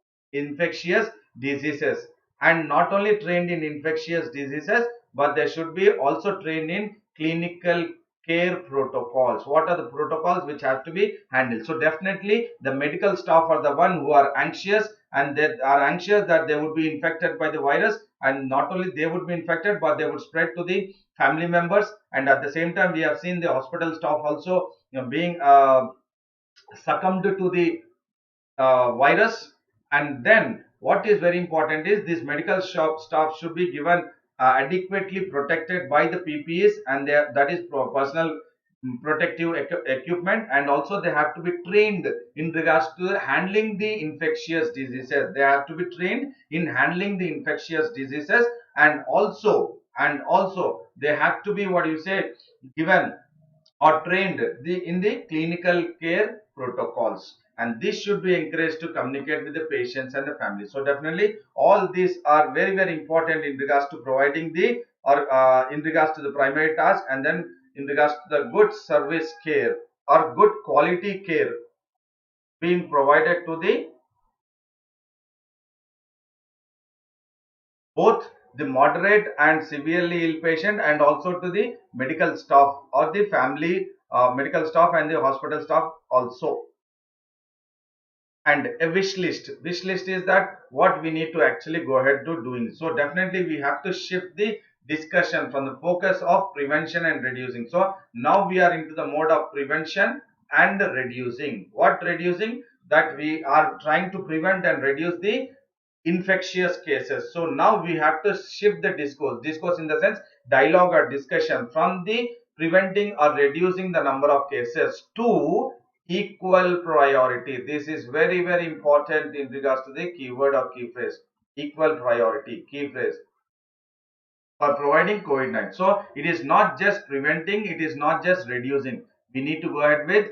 And not only trained in infectious diseases, but they should be also trained in clinical care protocols. What are the protocols which have to be handled? So definitely the medical staff are the one who are anxious, and they are anxious that they would be infected by the virus, and not only they would be infected, but they would spread to the family members. And at the same time, we have seen the hospital staff also, being succumbed to the virus. And then what is very important is this medical staff should be given adequately protected by the PPEs, and that is personal protective equipment. And also they have to be trained in regards to handling the infectious diseases. They have to be trained in handling the infectious diseases. And also they have to be, what you say, given or trained in the clinical care protocols. And this should be encouraged to communicate with the patients and the family. So definitely all these are very, very important in regards to providing the, or in regards to the primary task, and then in regards to the good service care or good quality care being provided to the both the moderate and severely ill patient, and also to the medical staff or the family medical staff and the hospital staff also. And a wish list is that what we need to actually go ahead to doing. So definitely we have to shift the discussion from the focus of prevention and reducing. So now we are into the mode of prevention and reducing. What reducing? That we are trying to prevent and reduce the infectious cases. So now we have to shift the discourse in the sense dialogue or discussion, from the preventing or reducing the number of cases to Equal priority. This is very, very important in regards to the keyword or key phrase. Equal priority, key phrase for providing COVID-19. So it is not just preventing, it is not just reducing. We need to go ahead with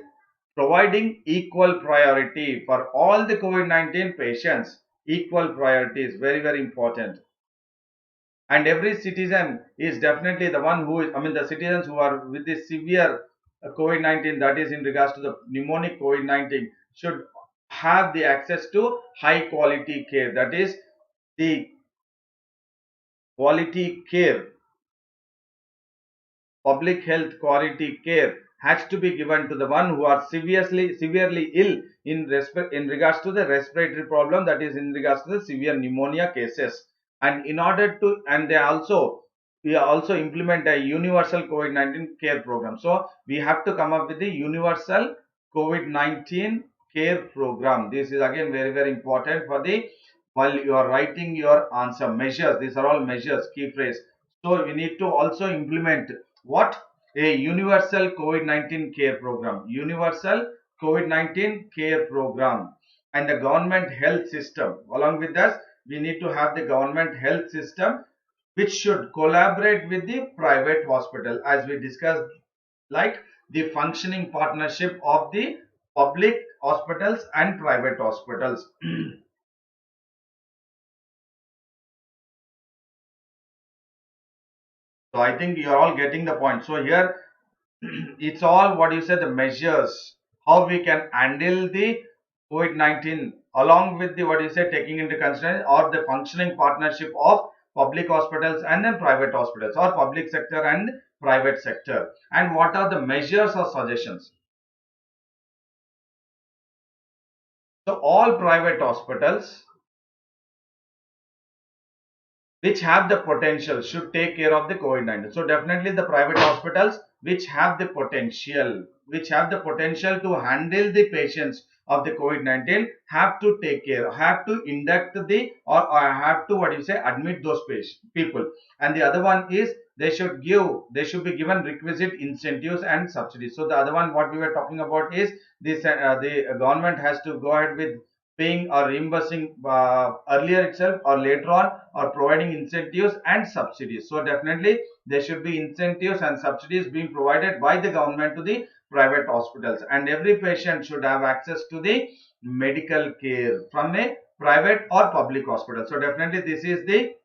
providing equal priority for all the COVID-19 patients. Equal priority is very, very important. And every citizen is definitely the one who is, I mean, the citizens who are with this severe COVID-19, that is in regards to the pneumonic COVID-19, should have the access to high quality care. That is the quality care, public health quality care has to be given to the one who are severely ill in regards to the respiratory problem, that is in regards to the severe pneumonia cases. And in order to, and they also, we also implement a universal COVID-19 care program. So we have to come up with the universal COVID-19 care program. This is again very, very important for the, while you are writing your answer. Measures, these are all measures, key phrase. So we need to also implement what? A universal COVID-19 care program. Universal COVID-19 care program. And the government health system. Along with us, we need to have the government health system which should collaborate with the private hospital, as we discussed, like the functioning partnership of the public hospitals and private hospitals. So I think you are all getting the point. So here it's all what you said, the measures, how we can handle the COVID-19 along with the what you say taking into consideration, or the functioning partnership of public hospitals and then private hospitals, or public sector and private sector, and what are the measures or suggestions. So all private hospitals which have the potential should take care of the COVID-19. So definitely the private hospitals which have the potential, to handle the patients of the COVID-19 have to take care, have to induct the, or have to what you say, admit those people. And the other one is they should be given requisite incentives and subsidies. So the other one what we were talking about is this, the government has to go ahead with paying or reimbursing earlier itself or later on, or providing incentives and subsidies. So definitely there should be incentives and subsidies being provided by the government to the private hospitals, and every patient should have access to the medical care from a private or public hospital. So definitely this is the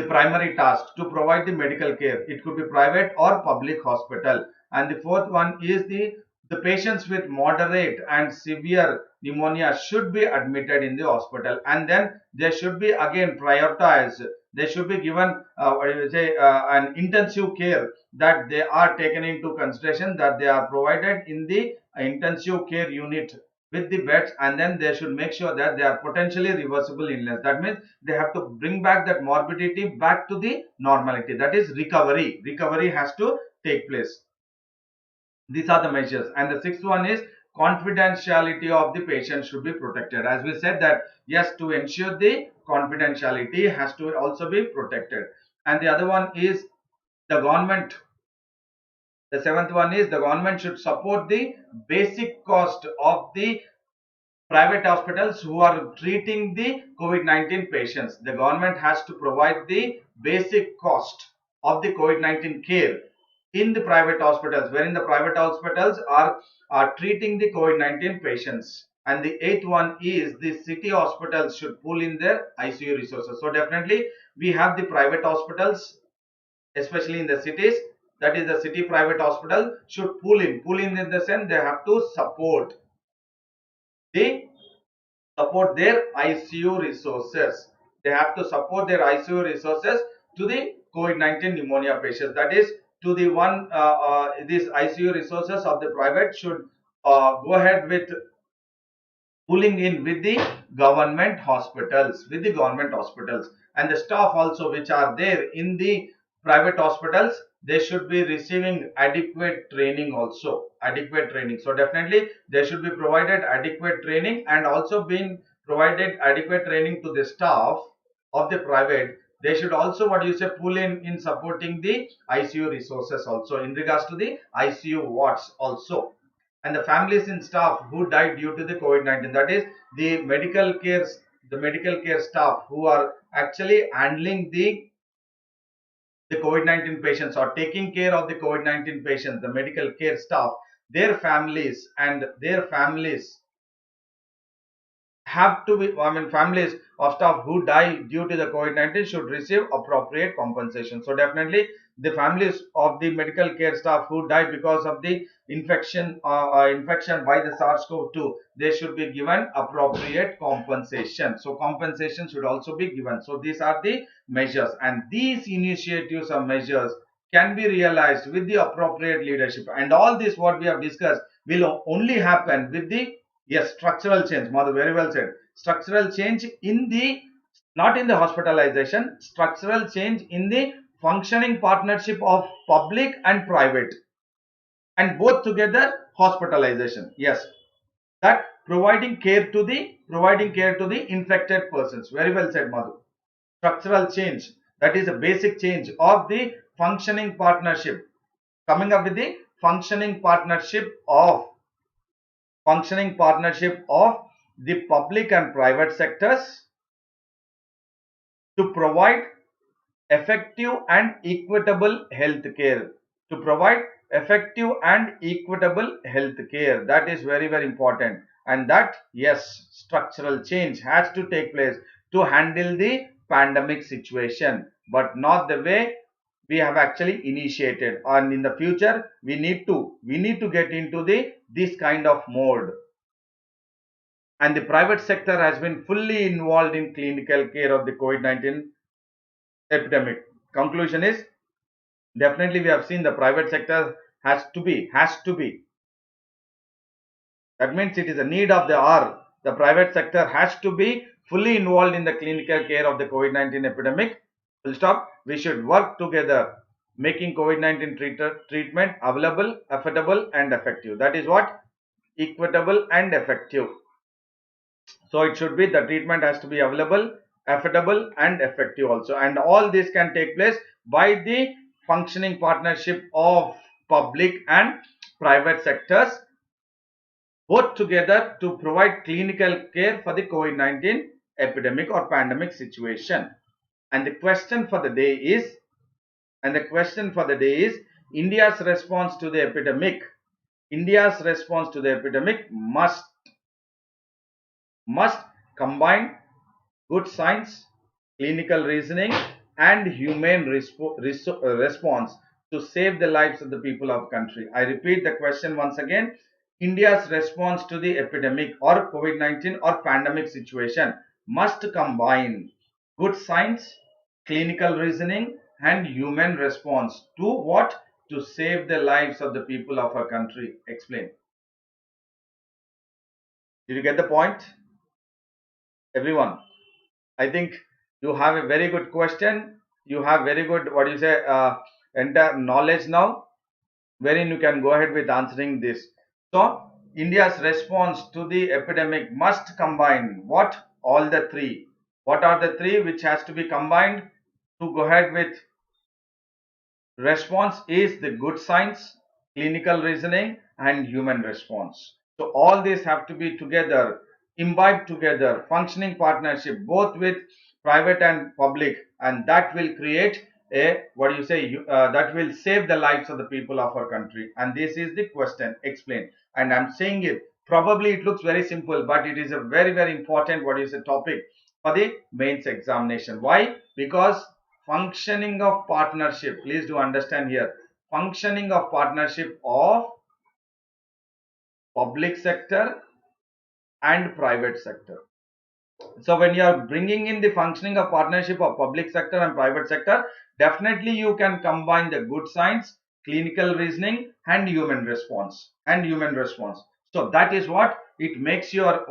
primary task, to provide the medical care. It could be private or public hospital. And the fourth one is the patients with moderate and severe pneumonia should be admitted in the hospital, and then they should be again prioritized. They should be given what do you say, an intensive care, that they are taken into consideration, that they are provided in the intensive care unit with the beds, and then they should make sure that they are potentially reversible illness. That means they have to bring back that morbidity back to the normality, that is recovery has to take place. These are the measures. And the sixth one is confidentiality of the patient should be protected. As we said that yes, to ensure the confidentiality has to also be protected. And the other one is the government, the seventh one is the government should support the basic cost of the private hospitals who are treating the COVID-19 patients. The government has to provide the basic cost of the COVID-19 care in the private hospitals, wherein the private hospitals are treating the COVID-19 patients. And the eighth one is the city hospitals should pull in their ICU resources. So definitely we have the private hospitals, especially in the cities, that is the city private hospital should pull in the sense they have to the support their ICU resources. They have to support their ICU resources to the COVID-19 pneumonia patients. That is, to the one, these ICU resources of the private should go ahead with pulling in with the government hospitals, and the staff also which are there in the private hospitals, they should be receiving adequate training also, so definitely they should be provided adequate training, and also being provided adequate training to the staff of the private. They should also what you say pull in supporting the ICU resources also, in regards to the ICU wards also. and the families and staff who died due to the COVID-19. That is the medical care staff who are actually handling the COVID-19 patients or taking care of the COVID-19 patients, the medical care staff, their families and their families have to be, families of staff who die due to the COVID-19 should receive appropriate compensation. So definitely the families of the medical care staff who die because of the infection by the SARS-CoV-2, they should be given appropriate compensation. So compensation should also be given. So these are the measures, and these initiatives or measures can be realized with the appropriate leadership. And all this what we have discussed will only happen with the, yes, structural change. Madhu very well said. Structural change in the, not in the hospitalization, structural change in the functioning partnership of public and private, and both together hospitalization. Yes, that providing care to the infected persons. Very well said, Madhu. Structural change, that is a basic change of the functioning partnership, coming up with the functioning partnership of the public and private sectors to provide effective and equitable health care. To provide effective and equitable health care. That is very, very important. And that, yes, structural change has to take place to handle the pandemic situation, but not the way we have actually initiated. And in the future, we need to get into this kind of mode. And the private sector has been fully involved in clinical care of the COVID-19 epidemic. Conclusion is, definitely we have seen the private sector has to be. That means it is a need of the hour. The private sector has to be fully involved in the clinical care of the COVID-19 epidemic. Full stop. We should work together, making COVID-19 treatment available, affordable and effective. That is what? Equitable and effective. So it should be, the treatment has to be available, affordable and effective also. And all this can take place by the functioning partnership of public and private sectors, both together, to provide clinical care for the COVID-19 epidemic or pandemic situation. And the question for the day is, India's response to the epidemic. India's response to the epidemic must combine good science, clinical reasoning and humane response to save the lives of the people of country. I repeat the question once again. India's response to the epidemic or COVID-19 or pandemic situation must combine good science, clinical reasoning and human response to what? To save the lives of the people of our country. Explain. Did you get the point? Everyone, I think you have a very good question. You have very good, entire knowledge now, wherein you can go ahead with answering this. So, India's response to the epidemic must combine what? All the three. What are the three which has to be combined to go ahead with response? Is the good science, clinical reasoning and human response. So all these have to be together, imbibed together, functioning partnership both with private and public, and that will create a, that will save the lives of the people of our country. And this is the question. Explain. And I'm saying it, probably it looks very simple, but it is a very, very important topic for the mains examination. Why? Because functioning of partnership, please do understand here, functioning of partnership of public sector and private sector. So when you are bringing in the functioning of partnership of public sector and private sector, definitely you can combine the good science, clinical reasoning and human response. So that is what it makes your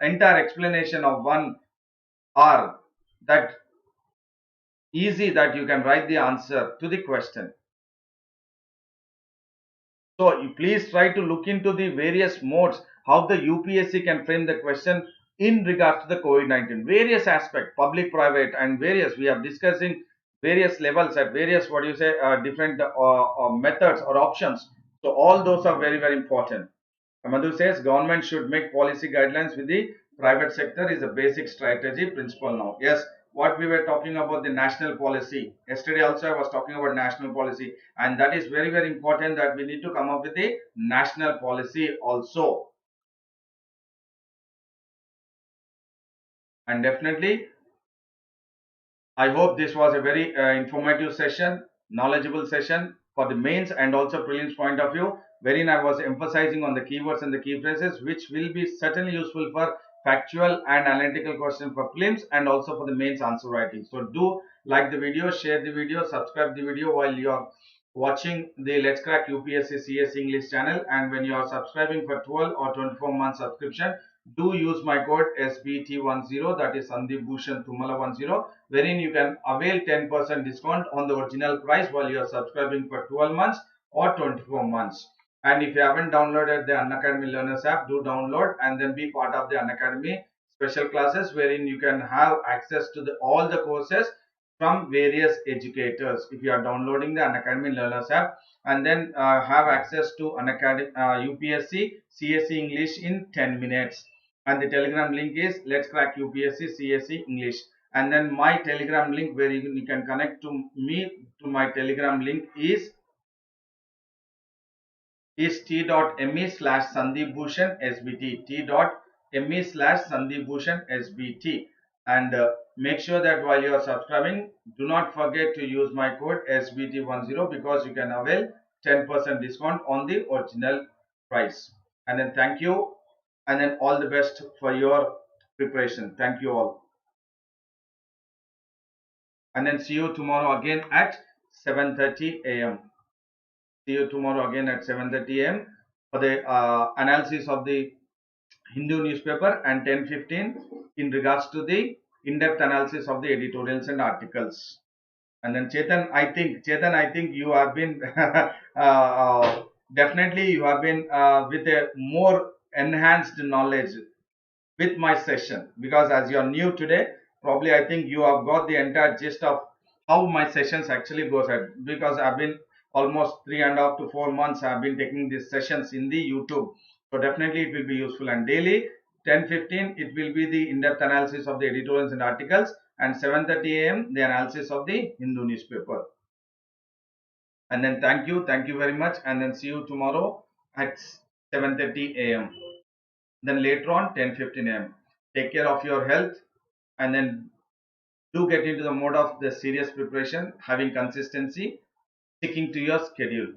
entire explanation of 1 hour that easy, that you can write the answer to the question. So you please try to look into the various modes how the UPSC can frame the question in regards to the COVID-19, various aspects, public, private and various. We are discussing various levels at various different methods or options So all those are very, very important. Madhu says government should make policy guidelines with the private sector is a basic strategy principle now. Yes, what we were talking about the national policy. Yesterday also I was talking about national policy, and that is very, very important that we need to come up with a national policy also. And definitely I hope this was a very informative session, knowledgeable session for the mains and also prelims point of view, wherein I was emphasizing on the keywords and the key phrases, which will be certainly useful for factual and analytical question for prelims and also for the mains answer writing. So do like the video, share the video, subscribe the video while you are watching the Let's Crack UPSC CSE English channel, and when you are subscribing for 12 or 24 month subscription, do use my code SBT10, that is Sandeep Bhushan Thummala 10, wherein you can avail 10% discount on the original price while you are subscribing for 12 months or 24 months. And if you haven't downloaded the Unacademy Learners app, do download and then be part of the Unacademy special classes, wherein you can have access to all the courses from various educators. If you are downloading the Unacademy Learners app, and then have access to Unacademy UPSC CSE English in 10 minutes. And the Telegram link is Let's Crack UPSC CSE English. And then my Telegram link where you can connect to me to my Telegram link is t.me slash Sandeep Bhushan SBT, t.me slash Sandeep Bhushan SBT. And make sure that while you are subscribing, do not forget to use my code SBT10 because you can avail 10% discount on the original price. And then thank you, and then all the best for your preparation. Thank you all. And then see you tomorrow again at 7:30 a.m. See you tomorrow again at 7:30 a.m. for the analysis of the Hindu newspaper, and 10:15 in regards to the in-depth analysis of the editorials and articles. And then Chetan, I think you have been definitely you have been with a more enhanced knowledge with my session, because as you are new today, probably I think you have got the entire gist of how my sessions actually goes at, because I've been almost 3.5 to 4 months I've been taking these sessions in the YouTube. So definitely it will be useful, and daily 10:15 it will be the in-depth analysis of the editorials and articles, and 7:30 a.m. the analysis of the Hindu newspaper. And then thank you very much, and then see you tomorrow at 7:30 a.m. Then later on 10:15 a.m. Take care of your health, and then do get into the mode of the serious preparation, having consistency, sticking to your schedule.